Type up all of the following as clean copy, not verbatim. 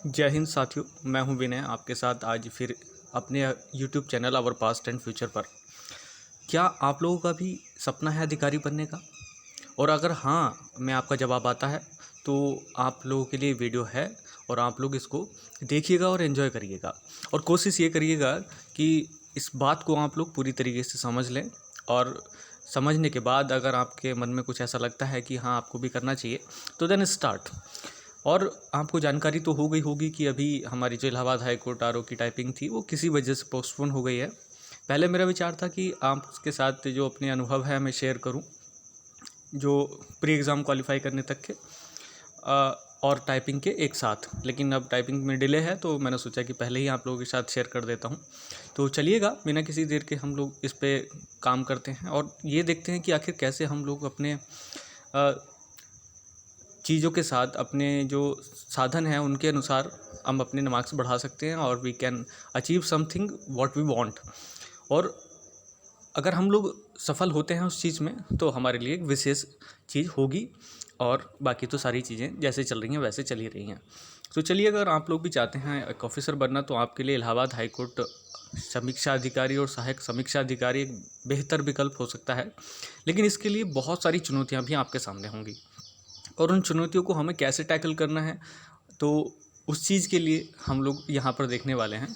जय हिंद साथियों, मैं हूं विनय आपके साथ आज फिर अपने YouTube channel our past and future पर। क्या आप लोगों का भी सपना है अधिकारी बनने का? और अगर हाँ में आपका जवाब आता है तो आप लोगों के लिए वीडियो है और आप लोग इसको देखिएगा और एंजॉय करिएगा। और कोशिश ये करिएगा कि इस बात को आप लोग पूरी तरीके से समझ लें। और समझने के बाद अगर आपके मन में कुछ ऐसा लगता है कि हाँ आपको भी करना चाहिए तो देन स्टार्ट। और आपको जानकारी तो हो गई होगी कि अभी हमारी जो इलाहाबाद हाई कोर्ट आरओ की टाइपिंग थी वो किसी वजह से पोस्टपोन हो गई है। पहले मेरा विचार था कि आप उसके साथ जो अपने अनुभव है मैं शेयर करूं, जो प्री एग्ज़ाम क्वालिफाई करने तक के और टाइपिंग के एक साथ। लेकिन अब टाइपिंग में डिले है तो मैंने सोचा कि पहले ही आप लोगों के साथ शेयर कर देता हूं। तो चलिएगा बिना किसी देर के हम लोग इस पे काम करते हैं और ये देखते हैं कि आखिर कैसे हम लोग अपने चीज़ों के साथ अपने जो साधन हैं उनके अनुसार हम अपने मार्क्स बढ़ा सकते हैं और we can achieve something what we want. और अगर हम लोग सफल होते हैं उस चीज़ में तो हमारे लिए एक विशेष चीज़ होगी। और बाकी तो सारी चीज़ें जैसे चल रही हैं वैसे चल ही रही हैं। तो चलिए, अगर आप लोग भी चाहते हैं एक ऑफिसर बनना तो आपके लिए इलाहाबाद हाई कोर्ट समीक्षा अधिकारी और सहायक समीक्षा अधिकारी एक बेहतर विकल्प हो सकता है। लेकिन इसके लिए बहुत सारी चुनौतियाँ भी आपके सामने होंगी और उन चुनौतियों को हमें कैसे टैकल करना है तो उस चीज़ के लिए हम लोग यहाँ पर देखने वाले हैं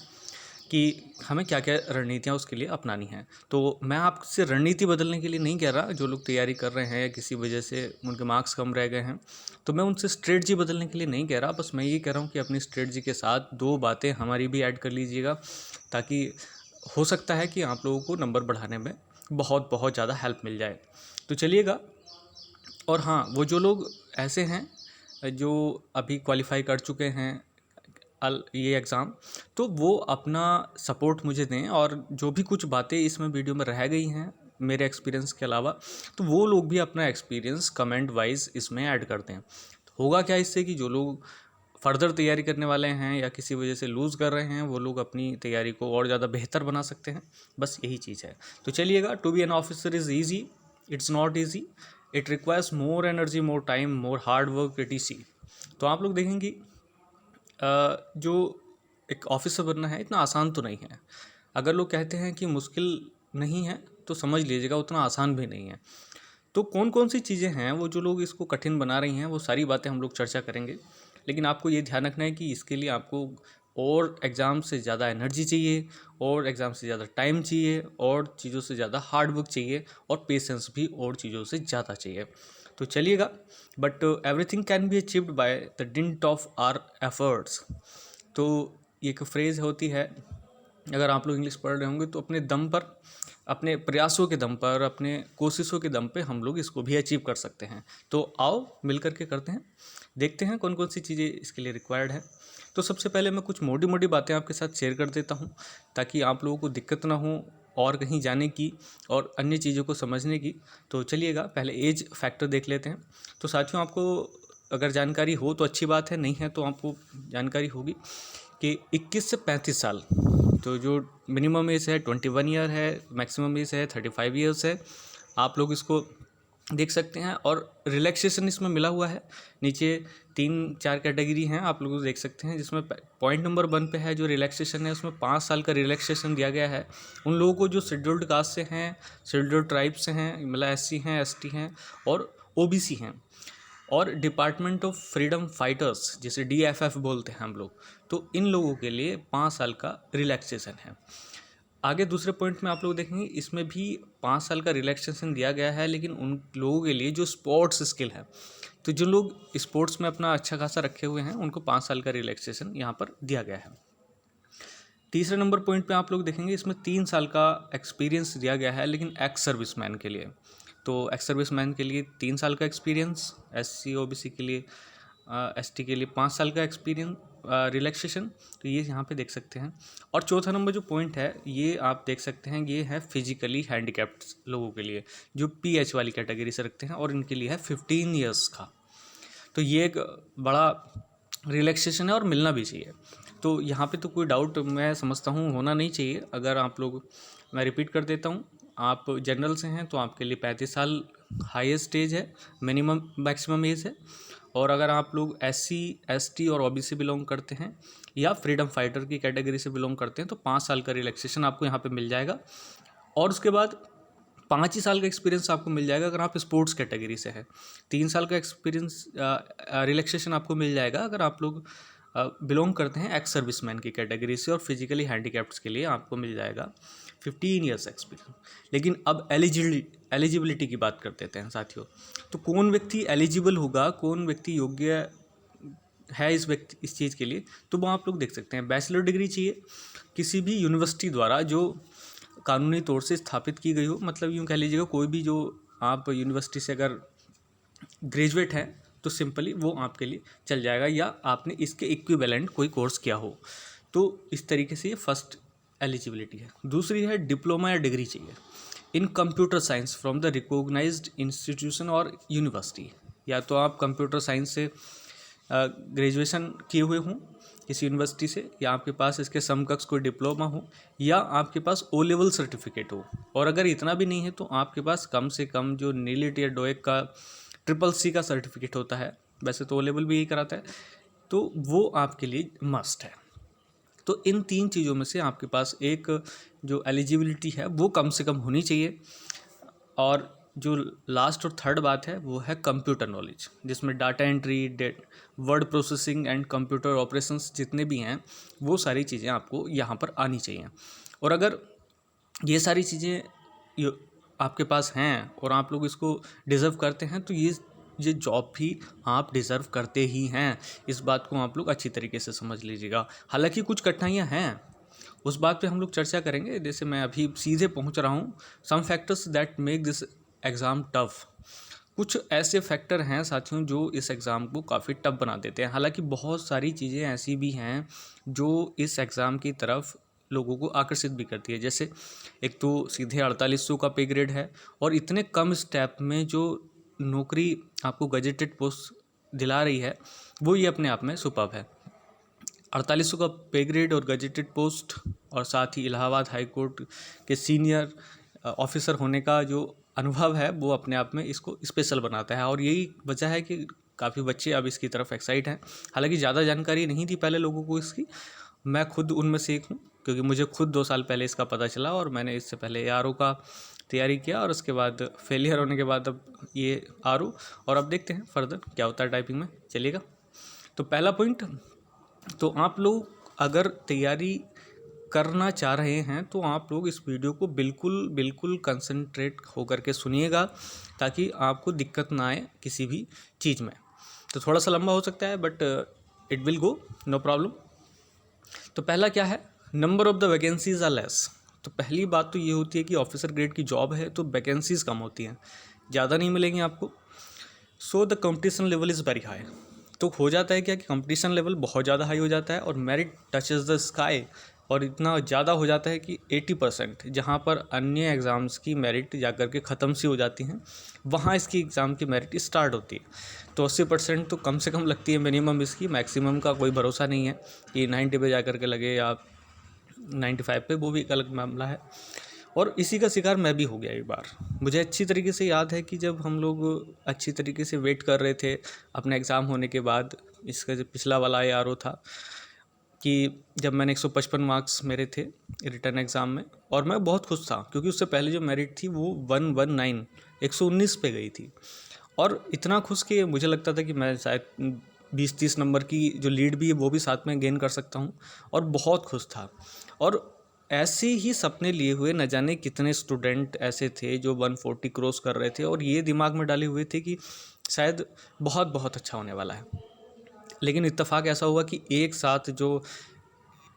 कि हमें क्या क्या रणनीतियाँ उसके लिए अपनानी हैं। तो मैं आपसे रणनीति बदलने के लिए नहीं कह रहा। जो लोग तैयारी कर रहे हैं या किसी वजह से उनके मार्क्स कम रह गए हैं तो मैं उनसे स्ट्रेटजी बदलने के लिए नहीं कह रहा। बस मैं ये कह रहा हूँ कि अपनी स्ट्रेटजी के साथ दो बातें हमारी भी ऐड कर लीजिएगा, ताकि हो सकता है कि आप लोगों को नंबर बढ़ाने में बहुत बहुत ज़्यादा हेल्प मिल जाए। तो चलिएगा। और हाँ, वो जो लोग ऐसे हैं जो अभी क्वालिफाई कर चुके हैं ये एग्ज़ाम, तो वो अपना सपोर्ट मुझे दें। और जो भी कुछ बातें इसमें वीडियो में रह गई हैं मेरे एक्सपीरियंस के अलावा, तो वो लोग भी अपना एक्सपीरियंस कमेंट वाइज इसमें ऐड करते हैं। तो होगा क्या इससे कि जो लोग फर्दर तैयारी करने वाले हैं या किसी वजह से लूज़ कर रहे हैं वो लोग अपनी तैयारी को और ज़्यादा बेहतर बना सकते हैं। बस यही चीज़ है। तो चलिएगा, to be an officer is easy, it's not easy, it requires more energy, more time, more hard work, etc। तो आप लोग देखेंगे जो एक ऑफिसर बनना है इतना आसान तो नहीं है। अगर लोग कहते हैं कि मुश्किल नहीं है तो समझ लीजिएगा उतना आसान भी नहीं है। तो कौन कौन सी चीज़ें हैं वो जो लोग इसको कठिन बना रही हैं वो सारी बातें हम लोग चर्चा करेंगे। लेकिन आपको ये ध्यान रखना है कि इसके लिए आपको और एग्ज़ाम से ज़्यादा एनर्जी चाहिए, और एग्ज़ाम से ज़्यादा टाइम चाहिए, और चीज़ों से ज़्यादा हार्ड वर्क चाहिए, और पेशेंस भी और चीज़ों से ज़्यादा चाहिए। तो चलिएगा, but everything can be achieved by the dint of our efforts. तो ये एक फ्रेज़ होती है, अगर आप लोग इंग्लिश पढ़ रहे होंगे तो अपने दम पर, अपने प्रयासों के दम पर, अपने कोशिशों के दम पे हम लोग इसको भी अचीव कर सकते हैं। तो आओ मिल कर के करते हैं, देखते हैं कौन कौन सी चीज़ें इसके लिए रिक्वायर्ड है। तो सबसे पहले मैं कुछ मोटी मोटी बातें आपके साथ शेयर कर देता हूँ ताकि आप लोगों को दिक्कत ना हो और कहीं जाने की और अन्य चीज़ों को समझने की। तो चलिएगा, पहले एज फैक्टर देख लेते हैं। तो साथियों, आपको अगर जानकारी हो तो अच्छी बात है, नहीं है तो आपको जानकारी होगी कि 21 से 35 साल, तो जो मिनिमम एज है 21 ईयर है, मैक्सिमम एज है 35 ईयर्स है। आप लोग इसको देख सकते हैं और रिलैक्सेशन इसमें मिला हुआ है। नीचे 3-4 कैटेगरी हैं आप लोग देख सकते हैं, जिसमें पॉइंट नंबर 1 पे है जो रिलैक्सेशन है, उसमें 5 साल का रिलैक्सेशन दिया गया है उन लोगों को जो शेड्यूल्ड कास्ट से हैं, शेड्यूल्ड ट्राइब से हैं, मतलब SC हैं, ST हैं और OBC हैं, और डिपार्टमेंट ऑफ फ्रीडम फाइटर्स जिसे DFF बोलते हैं हम लोग, तो इन लोगों के लिए 5 साल का रिलैक्सेशन है। आगे दूसरे पॉइंट में आप लोग देखेंगे इसमें भी 5 साल का रिलैक्सेशन दिया गया है, लेकिन उन लोगों के लिए जो स्पोर्ट्स स्किल है, तो जो लोग स्पोर्ट्स में अपना अच्छा खासा रखे हुए हैं उनको 5 साल का रिलैक्सेशन यहाँ पर दिया गया है। तीसरे नंबर पॉइंट पे आप लोग देखेंगे इसमें 3 साल का एक्सपीरियंस दिया गया है, लेकिन एक्स सर्विसमैन के लिए। तो एक्स सर्विसमैन के लिए 3 साल का एक्सपीरियंस, SC OBC के लिए, ST के लिए 5 साल का एक्सपीरियंस रिलैक्सेशन। तो ये यहाँ पे देख सकते हैं। और चौथा नंबर जो पॉइंट है ये आप देख सकते हैं, ये है फिजिकली हैंडीकैप्ड लोगों के लिए जो PH वाली कैटेगरी से रखते हैं, और इनके लिए है 15 ईयर्स का। तो ये एक बड़ा रिलैक्सेशन है और मिलना भी चाहिए। तो यहाँ पे तो कोई डाउट मैं समझता हूँ होना नहीं चाहिए। अगर आप लोग, मैं रिपीट कर देता हूँ, आप जनरल से हैं तो आपके लिए 35 साल हाईएस्ट एज है, मिनिमम मैक्सिमम एज है। और अगर आप लोग SC ST और OBC से बिलोंग करते हैं या फ्रीडम फाइटर की कैटेगरी से बिलोंग करते हैं तो 5 साल का रिलैक्सेशन आपको यहाँ पे मिल जाएगा। और उसके बाद 5 ही साल का एक्सपीरियंस आपको मिल जाएगा अगर आप स्पोर्ट्स कैटेगरी से है। 3 साल का एक्सपीरियंस रिलैक्सेशन आपको मिल जाएगा अगर आप लोग बिलोंग करते हैं एक्स सर्विसमैन की कैटेगरी से, और फिजिकली हैंडीकैप्ड्स के लिए आपको मिल जाएगा 15 ईयर्स एक्सपीरियंस। लेकिन अब एलिजिबिलिटी की बात कर देते हैं साथियों। तो कौन व्यक्ति एलिजिबल होगा, कौन व्यक्ति योग्य है इस चीज़ के लिए, तो वो आप लोग देख सकते हैं। बैचलर डिग्री चाहिए किसी भी यूनिवर्सिटी द्वारा जो कानूनी तौर से स्थापित की गई हो, मतलब यूँ कह लीजिएगा कोई भी जो आप यूनिवर्सिटी से अगर ग्रेजुएट हैं तो सिंपली वो आपके लिए चल जाएगा, या आपने इसके इक्विवेलेंट कोई कोर्स किया हो। तो इस तरीके से ये फर्स्ट एलिजिबिलिटी है। दूसरी है डिप्लोमा या डिग्री चाहिए in computer science from the recognised institution और यूनिवर्सिटी। या तो आप कंप्यूटर साइंस से ग्रेजुएशन किए हुए हों किसी यूनिवर्सिटी से, या आपके पास इसके समकक्ष कोई डिप्लोमा हो, या आपके पास O लेवल सर्टिफिकेट हो। और अगर इतना भी नहीं है तो आपके पास कम से कम जो नीलिट या डोएक का CCC का सर्टिफिकेट होता है, वैसे तो O लेवल भी यही कराता है, तो वो आपके लिए मस्ट है। तो इन 3 चीज़ों में से आपके पास एक जो एलिजिबिलिटी है वो कम से कम होनी चाहिए। और जो लास्ट और थर्ड बात है वो है कंप्यूटर नॉलेज, जिसमें data entry, word processing and computer operations जितने भी हैं वो सारी चीज़ें आपको यहाँ पर आनी चाहिए। और अगर ये सारी चीज़ें आपके पास हैं और आप लोग इसको डिज़र्व करते हैं तो ये जॉब भी आप डिज़र्व करते ही हैं। इस बात को आप लोग अच्छी तरीके से समझ लीजिएगा। हालांकि कुछ कठिनाइयाँ हैं, उस बात पे हम लोग चर्चा करेंगे। जैसे मैं अभी सीधे पहुंच रहा हूं, some factors that make this exam tough. कुछ ऐसे फैक्टर हैं साथियों जो इस एग्ज़ाम को काफ़ी टफ बना देते हैं। हालांकि बहुत सारी चीज़ें ऐसी भी हैं जो इस एग्ज़ाम की तरफ लोगों को आकर्षित भी करती है। जैसे एक तो सीधे 4800 का पे ग्रेड है, और इतने कम स्टेप में जो नौकरी आपको गजेटेड पोस्ट दिला रही है वो ये अपने आप में सुपर्ब है। 4800 का पे ग्रेड और गजेटेड पोस्ट, और साथ ही इलाहाबाद हाई कोर्ट के सीनियर ऑफिसर होने का जो अनुभव है वो अपने आप में इसको स्पेशल बनाता है। और यही वजह है कि काफ़ी बच्चे अब इसकी तरफ एक्साइट हैं। हालांकि ज़्यादा जानकारी नहीं थी पहले लोगों को इसकी, मैं खुद उनमें से एक हूँ, क्योंकि मुझे खुद 2 साल पहले इसका पता चला और मैंने इससे पहले ARO का तैयारी किया, और उसके बाद फेलियर होने के बाद अब ये RO, और अब देखते हैं फर्दर क्या होता है टाइपिंग में। चलिएगा, तो पहला पॉइंट, तो आप लोग अगर तैयारी करना चाह रहे हैं तो आप लोग इस वीडियो को बिल्कुल कंसंट्रेट होकर के सुनिएगा, ताकि आपको दिक्कत ना आए किसी भी चीज़ में। तो थोड़ा सा लंबा हो सकता है but it will go, no problem. तो पहला क्या है, number of the vacancies are less. तो पहली बात तो ये होती है कि ऑफिसर ग्रेड की जॉब है तो वैकेंसीज कम होती हैं, ज़्यादा नहीं मिलेंगी आपको। So the competition level is very high. तो हो जाता है क्या कि कंपटीशन लेवल बहुत ज़्यादा हाई हो जाता है और मेरिट टचेस द स्काई, और इतना ज़्यादा हो जाता है कि 80%, जहाँ पर अन्य एग्ज़ाम्स की मेरिट जाकर के ख़त्म सी हो जाती हैं, वहाँ इसकी एग्ज़ाम की मेरिट स्टार्ट होती है। तो 80% तो कम से कम लगती है मिनिमम इसकी, मैक्सिमम का कोई भरोसा नहीं है कि 90 पे जाकर के लगे या 95 पे, वो भी एक अलग मामला है। और इसी का शिकार मैं भी हो गया एक बार। मुझे अच्छी तरीके से याद है कि जब हम लोग अच्छी तरीके से वेट कर रहे थे अपने एग्ज़ाम होने के बाद, इसका जो पिछला वाला ARO था, कि जब मैंने 155 मार्क्स मेरे थे रिटर्न एग्ज़ाम में, और मैं बहुत खुश था क्योंकि उससे पहले जो मेरिट थी वो 119 पे गई थी। और इतना खुश कि मुझे लगता था कि मैं शायद 20-30 नंबर की जो लीड भी है वो भी साथ में गेन कर सकता हूँ, और बहुत खुश था। और ऐसे ही सपने लिए हुए न जाने कितने स्टूडेंट ऐसे थे जो 140 क्रॉस कर रहे थे, और ये दिमाग में डाले हुए थे कि शायद बहुत बहुत अच्छा होने वाला है। लेकिन इत्तेफाक ऐसा हुआ कि एक साथ जो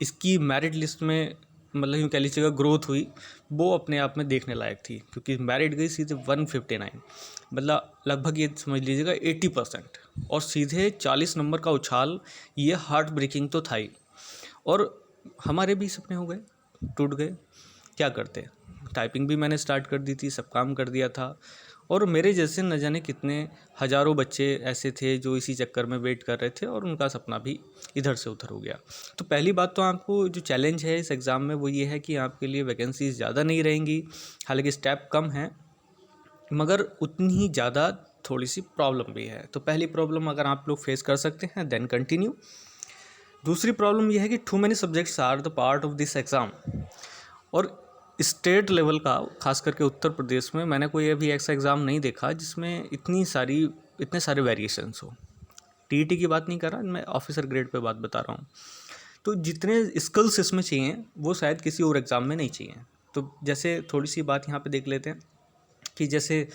इसकी मेरिट लिस्ट में, मतलब यूँ कह लीजिएगा ग्रोथ हुई, वो अपने आप में देखने लायक थी, क्योंकि मेरिट गई सीधे 159, मतलब लगभग ये समझ लीजिएगा 80%, और सीधे 40 नंबर का उछाल। ये हार्ट ब्रेकिंग तो था ही, और हमारे भी सपने हो गए, टूट गए। क्या करते, टाइपिंग भी मैंने स्टार्ट कर दी थी, सब काम कर दिया था, और मेरे जैसे न जाने कितने हज़ारों बच्चे ऐसे थे जो इसी चक्कर में वेट कर रहे थे, और उनका सपना भी इधर से उधर हो गया। तो पहली बात तो आपको जो चैलेंज है इस एग्ज़ाम में वो ये है कि आपके लिए वैकेंसीज ज़्यादा नहीं रहेंगी। हालांकि स्टेप कम है, मगर उतनी ही ज़्यादा थोड़ी सी प्रॉब्लम भी है। तो पहली प्रॉब्लम अगर आप लोग फेस कर सकते हैं देन कंटिन्यू। दूसरी प्रॉब्लम यह है कि too many subjects are the part of this exam. और स्टेट लेवल का खास करके उत्तर प्रदेश में मैंने कोई अभी ऐसा एग्ज़ाम नहीं देखा जिसमें इतने सारे वेरिएशंस हो। टीईटी की बात नहीं कर रहा, मैं ऑफिसर ग्रेड पे बात बता रहा हूँ। तो जितने स्किल्स इसमें चाहिए वो शायद किसी और एग्ज़ाम में नहीं चाहिए। तो जैसे थोड़ी सी बात यहाँ पे देख लेते हैं कि जैसे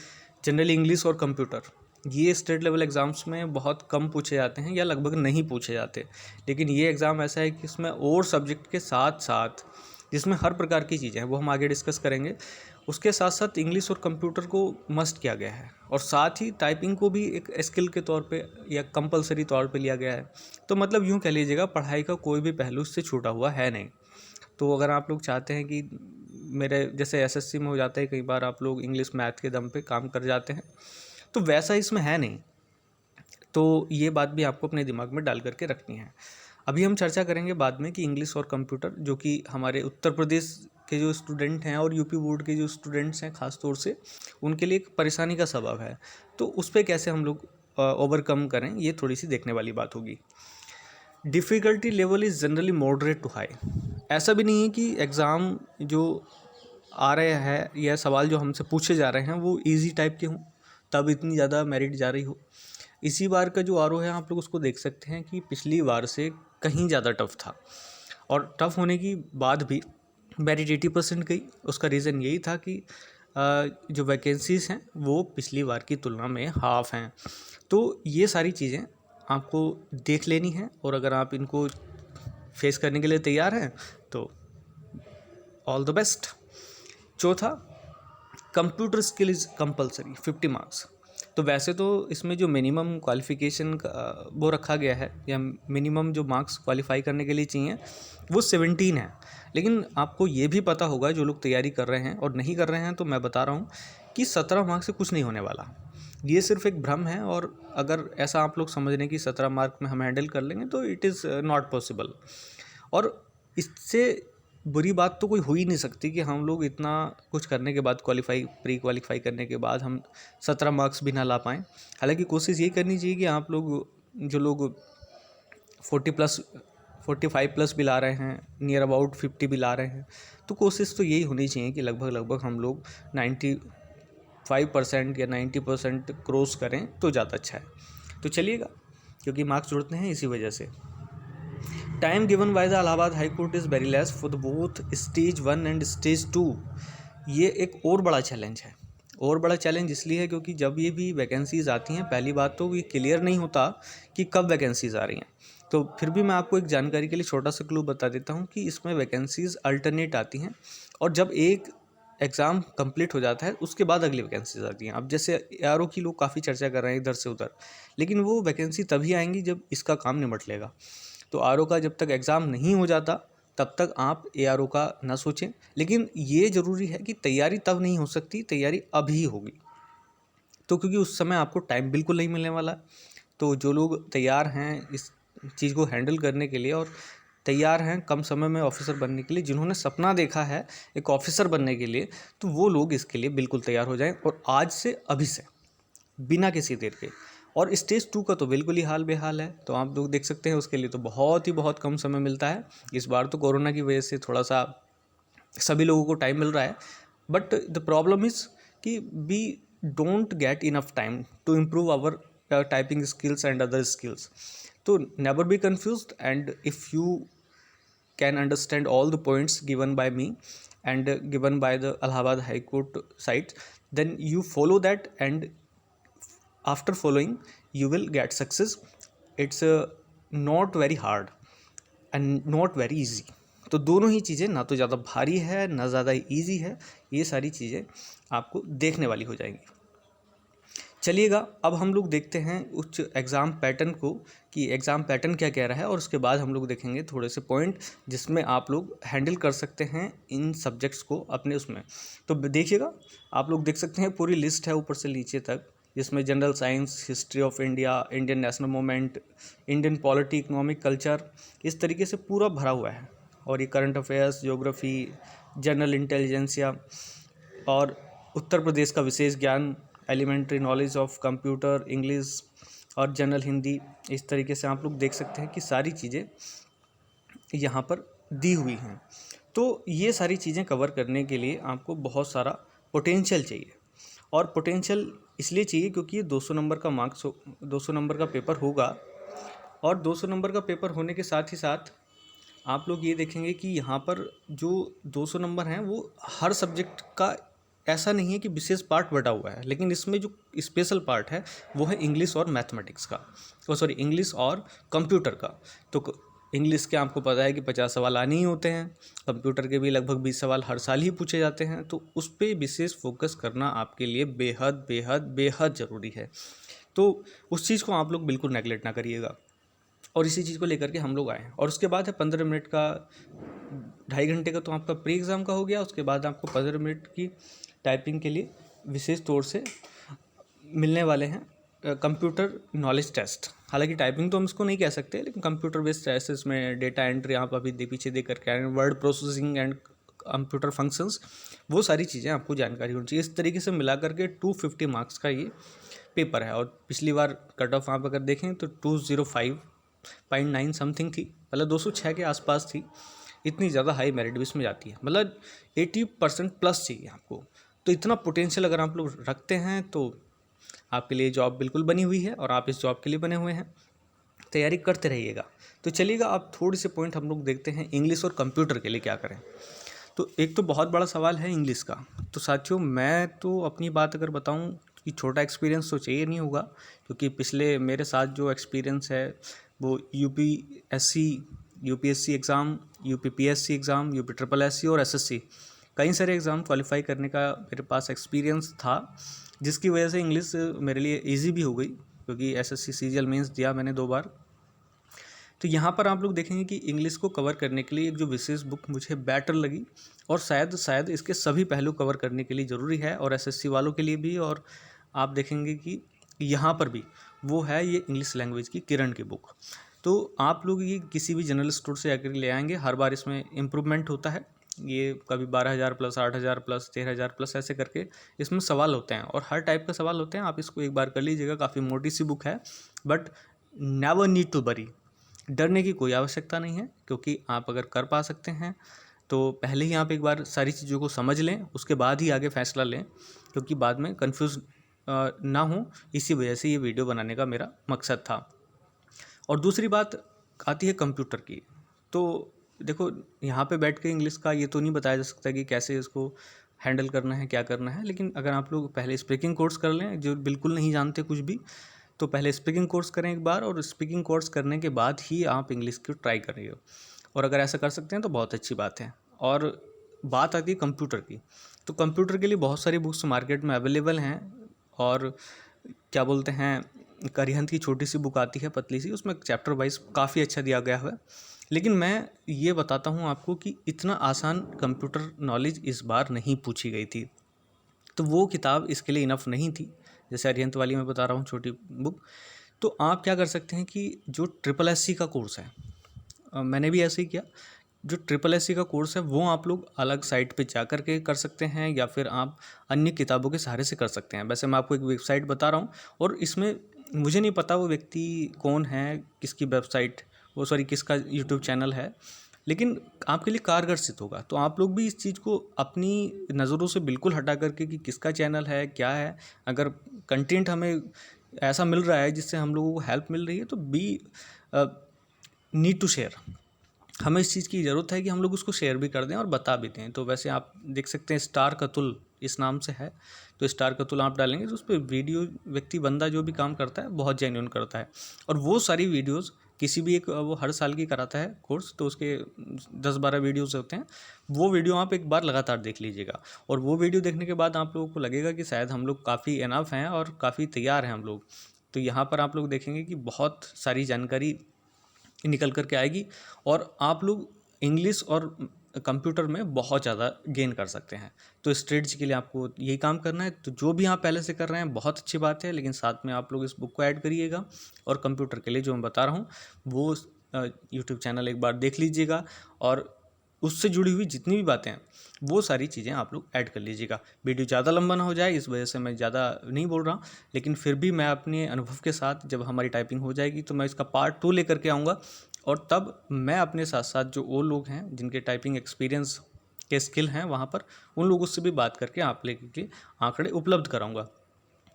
जनरली इंग्लिश और कंप्यूटर, ये स्टेट लेवल एग्ज़ाम्स में बहुत कम पूछे जाते हैं या लगभग नहीं पूछे जाते। लेकिन ये एग्ज़ाम ऐसा है कि इसमें और सब्जेक्ट के साथ साथ, जिसमें हर प्रकार की चीज़ें हैं वो हम आगे डिस्कस करेंगे, उसके साथ साथ इंग्लिश और कंप्यूटर को मस्ट किया गया है, और साथ ही टाइपिंग को भी एक स्किल के तौर पे या कंपलसरी तौर पे लिया गया है। तो मतलब यूँ कह लीजिएगा पढ़ाई का कोई भी पहलू इससे छूटा हुआ है नहीं। तो अगर आप लोग चाहते हैं कि मेरे जैसे एसएससी में हो जाता है कई बार आप लोग इंग्लिश मैथ के दम पे काम कर जाते हैं, तो वैसा इसमें है नहीं। तो ये बात भी आपको अपने दिमाग में डाल करके रखनी है। अभी हम चर्चा करेंगे बाद में कि इंग्लिश और कंप्यूटर, जो कि हमारे उत्तर प्रदेश के जो स्टूडेंट हैं और यूपी बोर्ड के जो स्टूडेंट्स हैं ख़ास तौर से, उनके लिए एक परेशानी का सबब है। तो उस पर कैसे हम लोग ओवरकम करें, ये थोड़ी सी देखने वाली बात होगी। Difficulty level is generally moderate to high. ऐसा भी नहीं है कि एग्ज़ाम जो आ रहे हैं या सवाल जो हमसे पूछे जा रहे हैं वो इजी टाइप के हों तब इतनी ज़्यादा मेरिट जा रही हो। इसी बार का जो आरओ है आप लोग उसको देख सकते हैं कि पिछली बार से कहीं ज़्यादा टफ था, और टफ होने की बाद भी मेरिट 80% गई। उसका रीज़न यही था कि जो वैकेंसीज़ हैं वो पिछली बार की तुलना में हाफ हैं। तो ये सारी चीज़ें आपको देख लेनी है, और अगर आप इनको फेस करने के लिए तैयार हैं तो ऑल द बेस्ट। चौथा, computer skill is compulsory 50 marks. तो वैसे तो इसमें जो मिनिमम क्वालिफ़िकेशन का वो रखा गया है या मिनिमम जो मार्क्स क्वालिफ़ाई करने के लिए चाहिए वो 17 है। लेकिन आपको ये भी पता होगा, जो लोग तैयारी कर रहे हैं और नहीं कर रहे हैं, तो मैं बता रहा हूँ कि 17 मार्क्स से कुछ नहीं होने वाला। ये सिर्फ एक भ्रम है, और अगर ऐसा आप लोग समझ लें कि 17 मार्क में हम हैंडल कर लेंगे तो इट इज़ नॉट पॉसिबल। और इससे बुरी बात तो कोई हो ही नहीं सकती कि हम लोग इतना कुछ करने के बाद प्री क्वालिफाई करने के बाद हम 17 मार्क्स भी ना ला पाएँ। हालांकि कोशिश यही करनी चाहिए कि आप लोग जो लोग 45 प्लस भी ला रहे हैं, नियर अबाउट 50 भी ला रहे हैं, तो कोशिश तो यही होनी चाहिए कि लगभग हम लोग 95% या 90% क्रॉस करें तो ज़्यादा अच्छा है। तो चलिएगा, क्योंकि मार्क्स जुड़ते हैं इसी वजह से। Time given by the Allahabad high court is very less for the both stage 1 and stage 2। ये एक और बड़ा चैलेंज है। और बड़ा चैलेंज इसलिए है क्योंकि जब ये भी वैकेंसीज़ आती हैं, पहली बात तो ये क्लियर नहीं होता कि कब वैकेंसीज़ आ रही हैं। तो फिर भी मैं आपको एक जानकारी के लिए छोटा सा क्लू बता देता हूँ कि इसमें वैकेंसीज़ अल्टरनेट आती हैं, और जब एक एग्ज़ाम कंप्लीट हो जाता है उसके बाद अगली वैकेंसीज आती हैं। अब जैसे ARO की लोग काफ़ी चर्चा कर रहे हैं इधर से उधर, लेकिन वो वैकेंसी तभी आएंगी जब इसका काम निमट लेगा। तो ARO का जब तक एग्ज़ाम नहीं हो जाता तब तक आप ARO का ना सोचें। लेकिन ये ज़रूरी है कि तैयारी तब नहीं हो सकती, तैयारी अभी होगी। तो क्योंकि उस समय आपको टाइम बिल्कुल नहीं मिलने वाला। तो जो लोग तैयार हैं इस चीज़ को हैंडल करने के लिए और तैयार हैं कम समय में ऑफिसर बनने के लिए, जिन्होंने सपना देखा है एक ऑफिसर बनने के लिए, तो वो लोग इसके लिए बिल्कुल तैयार हो जाएं, और आज से अभी से, बिना किसी देर के। और स्टेज 2 का तो बिल्कुल ही हाल बेहाल है। तो आप लोग देख सकते हैं उसके लिए तो बहुत कम समय मिलता है। इस बार तो कोरोना की वजह से थोड़ा सा सभी लोगों को टाइम मिल रहा है, बट द प्रॉब्लम इज़ कि we don't get enough time to improve our typing skills and other skills. तो never be confused, and if you can understand all the points given by me and given by the Allahabad High Court site, then you follow that, and after following you will get success. It's not very hard and not very easy. तो दोनों ही चीज़ें ना तो ज़्यादा भारी है ना ज़्यादा ईजी है, ये सारी चीज़ें आपको देखने वाली हो जाएंगी। चलिएगा, अब हम लोग देखते हैं उच्च एग्ज़ाम पैटर्न को, कि एग्ज़ाम पैटर्न क्या कह रहा है, और उसके बाद हम लोग देखेंगे थोड़े से पॉइंट जिसमें आप लोग हैंडल कर सकते हैं इन सब्जेक्ट्स को अपने उसमें। तो देखिएगा, आप लोग देख सकते हैं पूरी लिस्ट है ऊपर से नीचे तक, जिसमें general science, history of India, Indian national movement, Indian polity, economic, culture, इस तरीके से पूरा भरा हुआ है। और ये current affairs, geography, general intelligentsia, और उत्तर प्रदेश का विशेष ज्ञान, elementary knowledge of computer, English और जनरल हिंदी, इस तरीके से आप लोग देख सकते हैं कि सारी चीज़ें यहाँ पर दी हुई हैं। तो ये सारी चीज़ें कवर करने के लिए आपको बहुत सारा पोटेंशियल चाहिए, और पोटेंशियल इसलिए चाहिए क्योंकि ये 200 नंबर का 200 नंबर का पेपर होगा, और 200 नंबर का पेपर होने के साथ ही साथ आप लोग ये देखेंगे कि यहाँ पर जो 200 नंबर हैं वो हर सब्जेक्ट का ऐसा नहीं है कि विशेष पार्ट बटा हुआ है, लेकिन इसमें जो स्पेशल पार्ट है वो है इंग्लिश और मैथमेटिक्स का, इंग्लिश और कंप्यूटर का। तो इंग्लिश के आपको पता है कि 50 सवाल आने ही होते हैं, कंप्यूटर के भी लगभग 20 सवाल हर साल ही पूछे जाते हैं, तो उस पर विशेष फोकस करना आपके लिए बेहद बेहद बेहद ज़रूरी है। तो उस चीज़ को आप लोग बिल्कुल नेगलेक्ट ना करिएगा, और इसी चीज़ को लेकर के हम लोग आए। और उसके बाद है 15 मिनट का, 2.5 घंटे का तो आपका प्री एग्ज़ाम का हो गया। उसके बाद आपको 15 मिनट की टाइपिंग के लिए विशेष तौर से मिलने वाले हैं कंप्यूटर नॉलेज टेस्ट। हालांकि टाइपिंग तो हम इसको नहीं कह सकते, लेकिन कंप्यूटर बेस्ड टेस्ट, इसमें डेटा एंट्री आप अभी पीछे देख करके आए, word processing and computer functions, वो सारी चीज़ें आपको जानकारी होनी चाहिए। इस तरीके से मिला करके 250 मार्क्स का ये पेपर है। और पिछली बार कट ऑफ आप अगर देखें तो 205.9 समथिंग थी, मतलब 206 के आसपास थी। इतनी ज़्यादा हाई मेरिट भी इसमें जाती है, मतलब 80% प्लस चाहिए आपको। तो इतना पोटेंशियल अगर आप लोग रखते हैं तो आपके लिए जॉब बिल्कुल बनी हुई है, और आप इस जॉब के लिए बने हुए हैं, तैयारी करते रहिएगा। तो चलिएगा, आप थोड़े से पॉइंट हम लोग देखते हैं इंग्लिश और कंप्यूटर के लिए क्या करें। तो एक तो बहुत बड़ा सवाल है इंग्लिश का। तो साथियों, मैं तो अपनी बात अगर बताऊं कि छोटा एक्सपीरियंस तो चाहिए नहीं होगा, क्योंकि पिछले मेरे साथ जो एक्सपीरियंस है वो UPSC exam, UPPSC exam, UP triple SC और एसएससी, कई सारे एग्ज़ाम क्वालिफाई करने का मेरे पास एक्सपीरियंस था, जिसकी वजह से इंग्लिश मेरे लिए ईजी भी हो गई, क्योंकि एसएससी सीजीएल मेंस दिया मैंने 2 बार। तो यहाँ पर आप लोग देखेंगे कि इंग्लिश को कवर करने के लिए एक जो विशेष बुक मुझे बेटर लगी, और शायद इसके सभी पहलू कवर करने के लिए ज़रूरी है, और एसएससी वालों के लिए भी। और आप देखेंगे कि यहाँ पर भी वो है ये इंग्लिश लैंग्वेज की किरण की बुक। तो आप लोग ये किसी भी जनरल स्टोर से आकर ले आएंगे, हर बार इसमें इम्प्रूवमेंट होता है। ये कभी 12,000 प्लस, 8,000 प्लस, 13,000 प्लस, ऐसे करके इसमें सवाल होते हैं, और हर टाइप का सवाल होते हैं। आप इसको एक बार कर लीजिएगा, काफ़ी मोटी सी बुक है, but never need to worry, डरने की कोई आवश्यकता नहीं है, क्योंकि आप अगर कर पा सकते हैं तो पहले ही आप एक बार सारी चीज़ों को समझ लें, उसके बाद ही आगे फैसला लें, क्योंकि बाद में कंफ्यूज ना हो। इसी वजह से ये वीडियो बनाने का मेरा मकसद था। और दूसरी बात आती है कंप्यूटर की। तो देखो, यहाँ पे बैठ के इंग्लिश का ये तो नहीं बताया जा सकता कि कैसे इसको हैंडल करना है, क्या करना है, लेकिन अगर आप लोग पहले स्पीकिंग कोर्स कर लें, जो बिल्कुल नहीं जानते कुछ भी, तो पहले स्पीकिंग कोर्स करें एक बार, और स्पीकिंग कोर्स करने के बाद ही आप इंग्लिश को ट्राई करिए। और अगर ऐसा कर सकते हैं तो बहुत अच्छी बात है। और बात आती है कंप्यूटर की। तो कंप्यूटर के लिए बहुत सारी बुक्स मार्केट में अवेलेबल हैं, और क्या बोलते हैं, अरिहंत की छोटी सी बुक आती है, पतली सी, उसमें चैप्टर वाइज काफ़ी अच्छा दिया गया है। लेकिन मैं ये बताता हूँ आपको कि इतना आसान कंप्यूटर नॉलेज इस बार नहीं पूछी गई थी, तो वो किताब इसके लिए इनफ नहीं थी, जैसे अरिहंत वाली मैं बता रहा हूँ छोटी बुक। तो आप क्या कर सकते हैं कि जो ट्रिपल एससी का कोर्स है, मैंने भी ऐसे ही किया, जो ट्रिपल एससी का कोर्स है वो आप लोग अलग साइट पे जा कर के कर सकते हैं, या फिर आप अन्य किताबों के सहारे से कर सकते हैं। वैसे मैं आपको एक वेबसाइट बता रहा हूँ, और इसमें मुझे नहीं पता वो व्यक्ति कौन है, किसकी वेबसाइट, किसका यूट्यूब चैनल है, लेकिन आपके लिए कारगर सिद्ध होगा। तो आप लोग भी इस चीज़ को अपनी नज़रों से बिल्कुल हटा करके कि किसका चैनल है, क्या है, अगर कंटेंट हमें ऐसा मिल रहा है जिससे हम लोगों को हेल्प मिल रही है, तो बी नीड टू शेयर। हमें इस चीज़ की ज़रूरत है कि हम लोग उसको शेयर भी कर दें और बता भी दें। तो वैसे आप देख सकते हैं, स्टार कतुल इस नाम से है, तो स्टार कतुल आप डालेंगे तो उस पर वीडियो, व्यक्ति बंदा जो भी काम करता है बहुत जेन्युइन करता है, और वो सारी वीडियोस किसी भी एक, वो हर साल की कराता है कोर्स, तो उसके 10-12 वीडियोस होते हैं। वो वीडियो आप एक बार लगातार देख लीजिएगा, और वो वीडियो देखने के बाद आप लोगों को लगेगा कि शायद हम लोग काफ़ी इनफ हैं और काफ़ी तैयार हैं हम लोग। तो यहाँ पर आप लोग देखेंगे कि बहुत सारी जानकारी निकल कर के आएगी, और आप लोग इंग्लिश और कंप्यूटर में बहुत ज़्यादा गेन कर सकते हैं। तो स्ट्रेटजी के लिए आपको यही काम करना है। तो जो भी आप पहले से कर रहे हैं बहुत अच्छी बात है, लेकिन साथ में आप लोग इस बुक को ऐड करिएगा, और कंप्यूटर के लिए जो मैं बता रहा हूँ वो यूट्यूब चैनल एक बार देख लीजिएगा। और उससे जुड़ी हुई जितनी भी बातें हैं वो सारी चीज़ें आप लोग ऐड कर लीजिएगा। वीडियो ज़्यादा लंबा ना हो जाए इस वजह से मैं ज़्यादा नहीं बोल रहा हूँ, लेकिन फिर भी मैं अपने अनुभव के साथ जब हमारी टाइपिंग हो जाएगी तो मैं इसका पार्ट 2 लेकर के आऊँगा, और तब मैं अपने साथ साथ जो और लोग हैं जिनके टाइपिंग एक्सपीरियंस के स्किल हैं वहाँ पर, उन लोगों से भी बात करके आप लोगों के आंकड़े उपलब्ध कराऊंगा।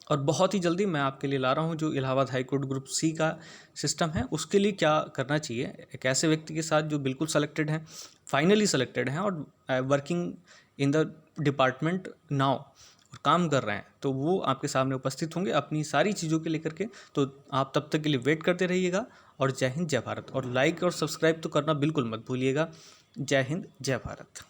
और बहुत ही जल्दी मैं आपके लिए ला रहा हूँ जो Allahabad high court group C का सिस्टम है, उसके लिए क्या करना चाहिए एक ऐसे व्यक्ति के साथ जो बिल्कुल सेलेक्टेड हैं, फाइनली सेलेक्टेड हैं और working in the department now और काम कर रहे हैं, तो वो आपके सामने उपस्थित होंगे अपनी सारी चीज़ों के लेकर के। तो आप तब तक के लिए वेट करते रहिएगा। और जय हिंद जय भारत, और लाइक और सब्सक्राइब तो करना बिल्कुल मत भूलिएगा। जय हिंद जय भारत।